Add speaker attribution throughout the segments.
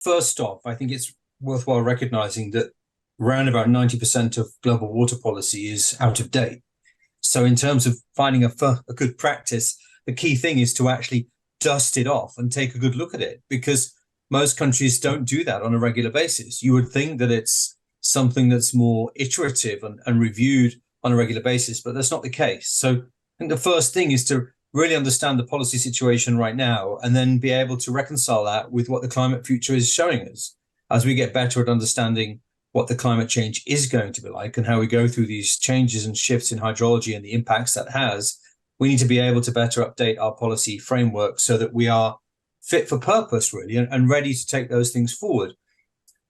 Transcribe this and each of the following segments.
Speaker 1: First off, I think it's worthwhile recognizing that around about 90% of global water policy is out of date. So in terms of finding a good practice, the key thing is to actually dust it off and take a good look at it, because most countries don't do that on a regular basis. You would think that it's something that's more iterative and reviewed on a regular basis, but that's not the case. So I think the first thing is to really understand the policy situation right now, and then be able to reconcile that with what the climate future is showing us. As we get better at understanding what the climate change is going to be like and how we go through these changes and shifts in hydrology and the impacts that has, we need to be able to better update our policy framework so that we are fit for purpose, really, and ready to take those things forward.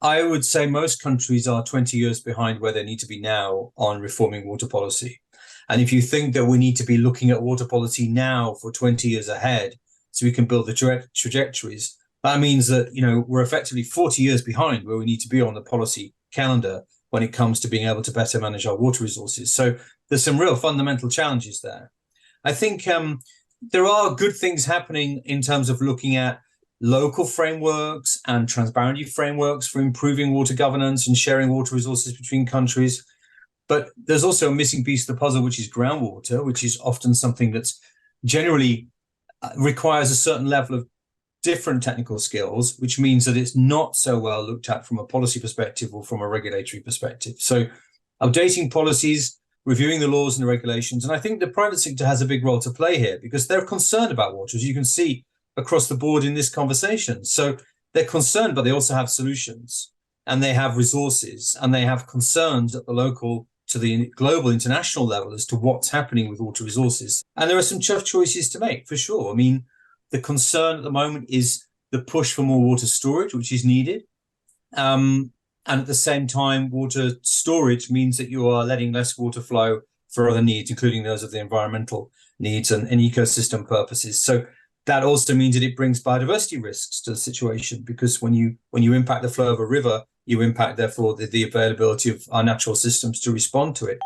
Speaker 1: I would say most countries are 20 years behind where they need to be now on reforming water policy. And if you think that we need to be looking at water policy now for 20 years ahead so we can build the trajectories, that means that, we're effectively 40 years behind where we need to be on the policy calendar when it comes to being able to better manage our water resources. So there's some real fundamental challenges there. I think there are good things happening in terms of looking at local frameworks and transparency frameworks for improving water governance and sharing water resources between countries. But there's also a missing piece of the puzzle, which is groundwater, which is often something that's generally requires a certain level of different technical skills, which means that it's not so well looked at from a policy perspective or from a regulatory perspective. So updating policies, reviewing the laws and the regulations. And I think the private sector has a big role to play here because they're concerned about water, as you can see across the board in this conversation. So they're concerned, but they also have solutions, and they have resources, and they have concerns at the local to the global international level as to what's happening with water resources. And there are some tough choices to make, for sure. I mean, the concern at the moment is the push for more water storage, which is needed. And at the same time, water storage means that you are letting less water flow for other needs, including those of the environmental needs and ecosystem purposes. So that also means that it brings biodiversity risks to the situation, because when you impact the flow of a river, you impact, therefore, the availability of our natural systems to respond to it.